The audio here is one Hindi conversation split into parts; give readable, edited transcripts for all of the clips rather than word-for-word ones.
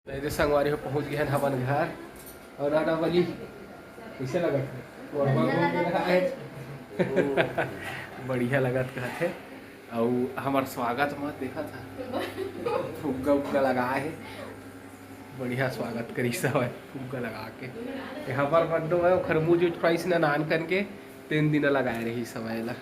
मेरे संगवारी हो पहुँच गए हैं हवन घर और राना वाली कैसे लगा बढ़िया लगत कहते और हमार स्वागत मत देखा था फुग्गा उग्गा लगाए है बढ़िया स्वागत करी सब है फुग्गा लगा के हमार बड्डो है खरबूज प्राइस ना नान करके 3 दिन लगाए रही सवाई ला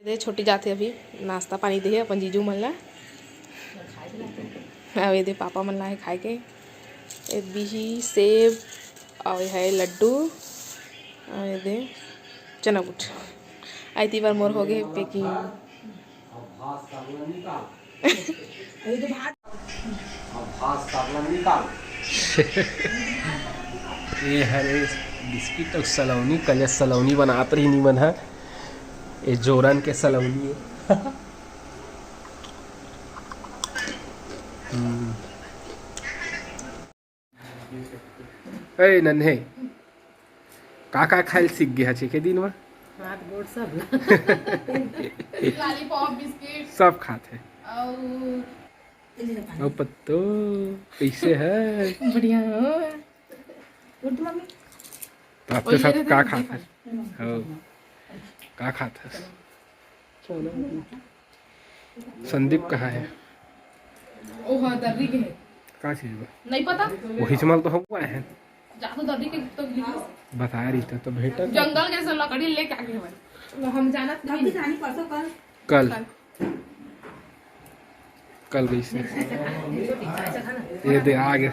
दे छोटी जाते अभी नाश्ता पानी दे अपन जीजू मन ला ये दे पापा मन ला है खाए के ये बिही सेब और है लड्डू और ये दे चना बुट आई ती बार मोर हो गए पैकिंग ये हरे बिस्किट और सलौनी कल सलौनी बनात रही नहीं बना ये जोरन के सलौनी है ए नन्हे का खाइल सीख गया छे के दिन में हाथ गोड़ सब लॉलीपॉप बिस्किट सब खाते और और पत्तो कैसे है बढ़िया तो आपके साथ का खाता हो का खाता संदीप कहाँ है ओ हाँ दर्री के है का चीज बा नहीं पता वही जमल तो हुआ है जादू दर्री के तो बताया रही था तो भेटा जंगल के से लकड़ी लेके आ गए हमारे हम जानत नहीं कल कल गई से ये दे आगे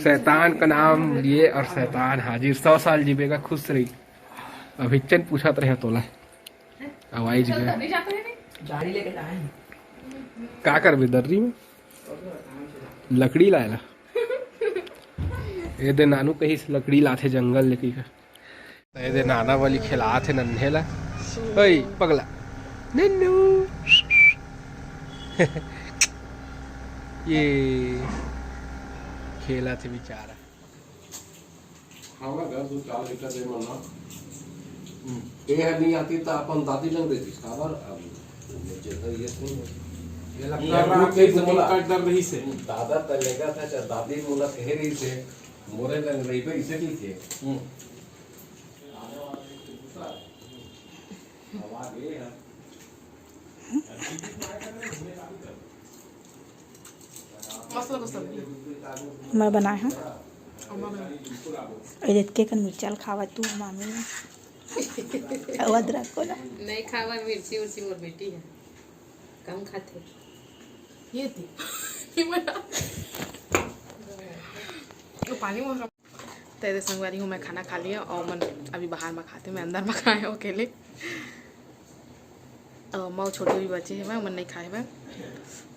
शैतान का नाम लिए और शैतान हाजिर 100 साल जीवेगा खुश रही अभी चन पूछत रहे तोला आवाज गया दर्री जाते हैं नहीं का करबे दर्री में लकड़ी लाएला ये दे नानू कहीं से लकड़ी लाथे जंगल लेके का ये दे नाना वाली खिलात है नन्हे ला ओए पगला नन्नू ये खेला थे बेचारा खावा घर 2-4 लीटर दे मना ये नहीं आती तो अपन दादी लंग देती खावर मुझे तो ये नहीं ये लगता है कि जमीन काट दर रही से दादा तलेगा था चाहे दादी मोला कह रही से मोरे लंग रही पे इसे की थे आवाज ये है मसाला मसाला मैं बनाए हैं ये के कन मिर्चाल खावा तू मामी अदरक को ना नहीं खावा मिर्ची उर्ची मोर बेटी है कम खाते ये थी तो पानी में तेरे संगवारी हूँ मैं खाना खा लिया और मन अभी बाहर में खाते मैं अंदर में खाए अकेले और माँ छोटे भी बच्चे हैं मन नहीं खाए मैं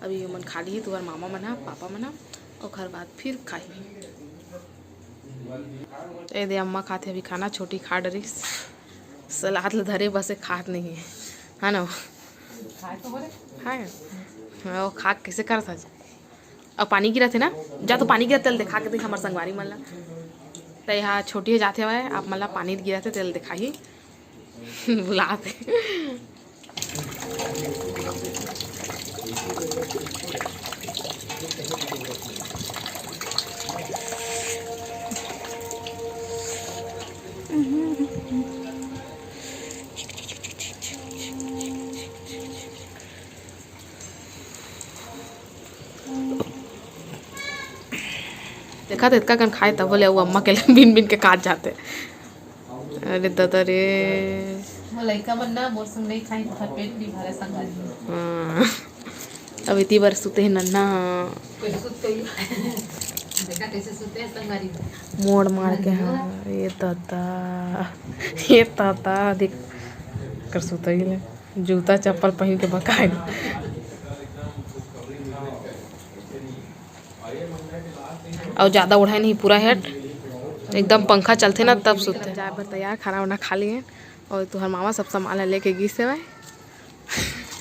अभी मन खा ली तो मामा मना पापा मना और घर बाद फिर खाई ये दे अम्मा खाते अभी खाना छोटी खा डरी सलाद ल धरे बस खात नहीं है ना हाँ वो खा कैसे कर था और पानी गिरा थे ना जा तो पानी गिरा तेल दिखा के देख हमारे संगवारी मन ला तो यहाँ छोटी जाते हुए आप मतलब पानी गिरा थे तेल दिखा ही बुलाते देखा था कन खाए तब बोले वो अम्मा के लिए बिन बिन के काट जाते अरे दादा रे लड़का बनना मोर संग नहीं खाई तो पेट नहीं भरे संग हाँ अब इतनी बार सुते हैं नन्ना कैसे सुते देखा कैसे सुते हैं संगारी मोड़ मार के हाँ ये ताता देख कर सुते ही ले जूता चप्पल पहन के बकाए और ज़्यादा उड़ाए नहीं पूरा हेड एकदम पंखा चलते ना तब सोते जाए पर तैयार खाना वाना खा लिए और तुम्हार मामा सब सामान लेके गई से भाई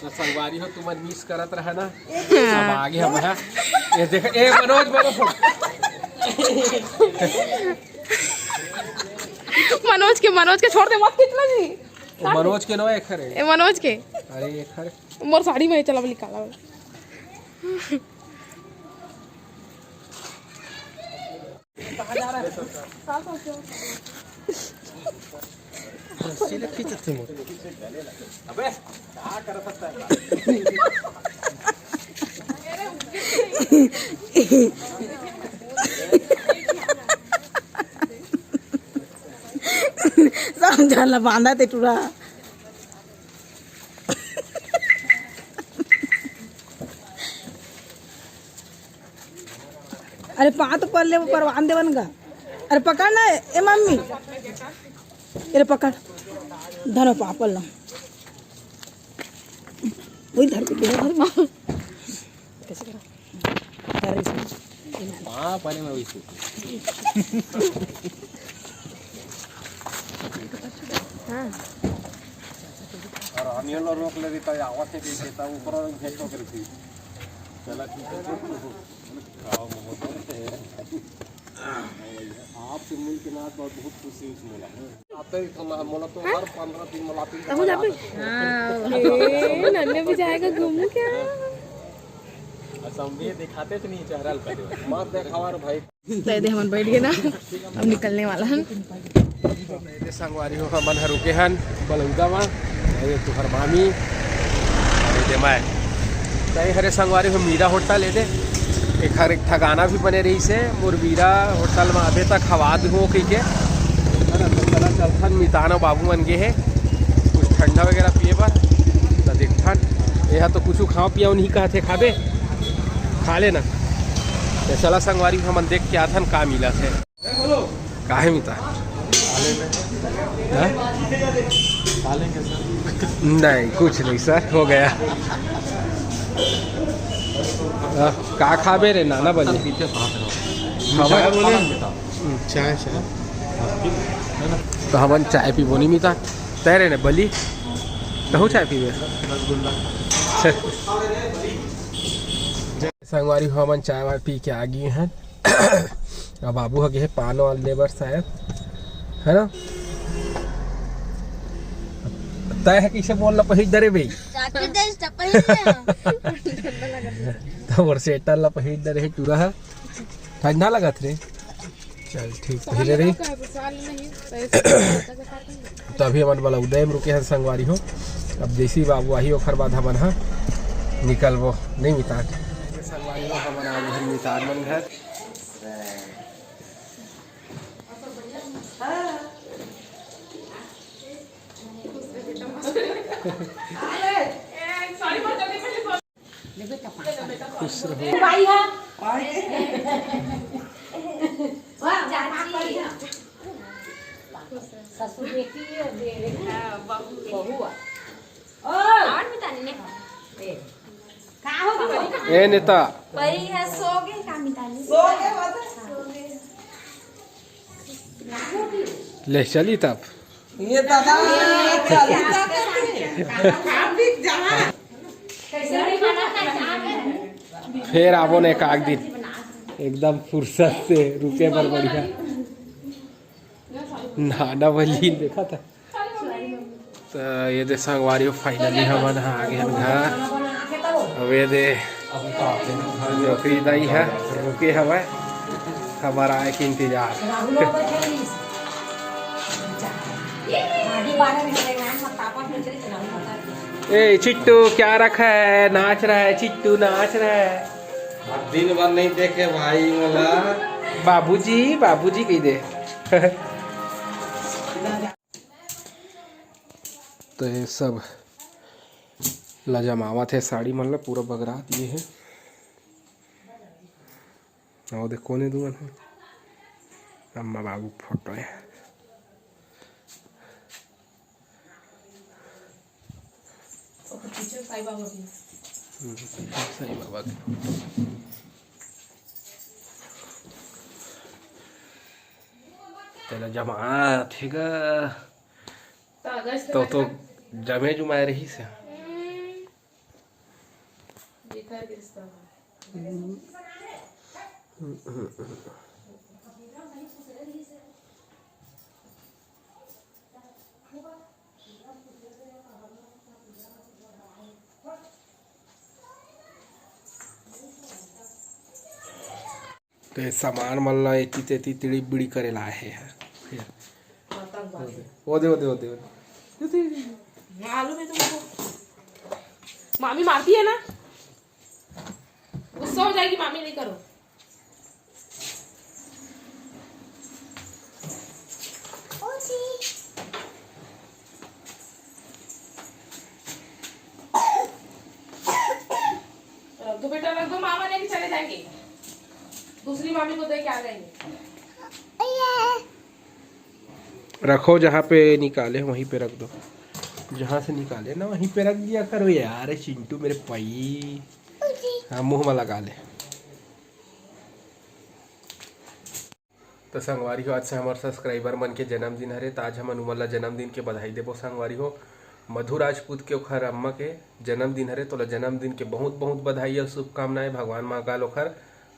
संगवारी हो तुम मिस करत रहा ना सब आगे हम है ये देख ए मनोज बोलो मनोज के छोड़ दे मत कितना जी मनोज के नो एक खरे ए मनोज के अरे एक खरे मोर साड़ी में चला बोली काला अबे क्या कर सकता है झाला बांधा ते टुरा अरे पात पडले परवान देवन का अरे पकड़ ना ए मम्मी अरे पकड़ धरो पापल ना वही धर के धर कैसे करा धर इसमें हां पानी में वैसे और अनियल रोक ले तो आवाज से देता ऊपर घेतो करती चला ठीक है आपसे मिल के नाथ बहुत खुशी हुई मोला आते ही तो मोला तो हर 15 दिन मिलाती है हो जाबे हां नन्हे भी जाएगा घूमने क्या असम में दिखाते तो नहीं चेहरा कर मत दिखावा रे भाई तो दे हम बैठ गए ना अब निकलने वाला है ये संगवारी हो हमन ह रुके हन बलौदा में ये तुहर मामी दे मैं तय हरे संगवारी हो मीरा होटल ले दे एक ठगाना भी बने रही से मुरबीरा होटल में अभी तक हवा हो कही के चला चलथन मिताना बाबू मन गे है कुछ ठंडा वगैरह पिए बर तो देखथन यह तो कुछ खाओ पिया नहीं कहते खाबे खा लेना तो चला संगवारी हमन देख के आथन का मिला थे काहे मिता नहीं कुछ नहीं सर हो गया का खाबे रे नाना बने चाय तो हमन चाय पीबो नहीं मिता तैरे ने बली तो चाय पीबे संगवारी हमन चाय वाय पी के आ गए हैं अब बाबू हगे है पान वाल लेबर शायद है ना तय है किसे बोलना पहिज दरे भाई तो और सेटर ला पहिज दरे है टूरा है ठंडा लगत रे चल ठीक पहले रही तो अभी हमन वाला उदय में रुके हैं संगवारी हो अब देसी बाबू आई ओखर बाद हमन हा निकलबो नहीं मितार संगवारी हो हमन आ गए मितार मन घर खुश रहो ससुर बेटी बहुआ ए नेता ले चली तब ये दादा फिर आवो ने एक दिन एकदम फुर्सत से रुके पर बढ़िया नाना वली देखा था तो ये दे संगवारी फाइनली हमन आ गए घर अब ये दे नौकरी दाई है रुके हवा हमारा आए के इंतजार ए चिट्टू क्या रखा है नाच रहा है चिट्टू नाच रहा है दिन भर नहीं देखे भाई मोला बाबूजी कही दे तो ये सब लजमावत है साड़ी मतलब पूरा बगरा दिए है और देख कोने दुवन है अम्मा बाबू फोटो है साईं बाबा की तेरा जमा ठीक है तो जमे जुमाए रही से तो ये सामान मन ला एती तेती तिड़ी बिड़ी करे लाए हैं फिर वो दे मालूम है तुमको, मामी मारती है ना, गुस्सा हो जाएगी मामी, नहीं करो। रख दो बेटा, रख दो, मामा लेके चले जाएंगे, दूसरी मामी को दे के आ जाएंगे। रखो जहाँ पे निकाले वहीं पे रख दो, जहाँ से निकाले ना वहीं पे रख दिया करो यार। चिंटू मेरे पई, हाँ मुँह में लगा ले। तो संगवारी हो, आज से हमारे सब्सक्राइबर मन के जन्मदिन हरे, तो आज हम अनुमन ला जन्मदिन के बधाई देबो। संगवारी हो, मधु राजपूत के ओखर अम्मा के जन्मदिन हरे, तो जन्मदिन के बहुत बहुत बधाई और शुभकामनाएं। भगवान महाकाल ओखर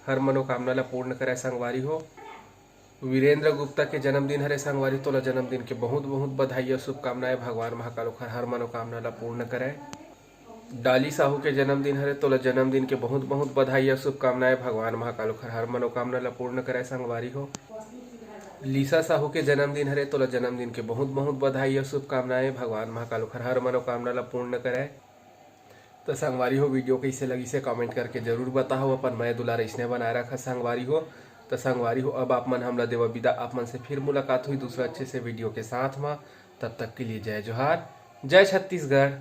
हर मनोकामना ला पूर्ण करे। संगवारी हो, वीरेंद्र गुप्ता के जन्मदिन हरे संगवारी, तो जन्मदिन के बहुत बहुत बधाई और शुभकामनाएं। भगवान महाकाल ओखर हर मनोकामना ला पूर्ण करे। डाली साहू के जन्मदिन हरे, तो जन्मदिन के बहुत बहुत बधाई और शुभकामनाएं। भगवान महाकाल ओखर हर मनोकामना ला पूर्ण करे। संगवारी हो, लीसा साहू के जन्मदिन हरे, तो जन्मदिन के बहुत बहुत बधाई और शुभकामनाएं। भगवान महाकाल ओखर हर मनोकामना ला पूर्ण करे। तो संगवारी हो, वीडियो कैसे लगी से कमेंट करके जरूर बताओ। अपन मैं दुलार इसने बनाए रखा संगवारी हो। तो संगवारी हो, अब आप मन हमला देवा विदा। आप मन से फिर मुलाकात हुई दूसरा अच्छे से वीडियो के साथ में। तब तक के लिए जय जोहार, जय छत्तीसगढ़।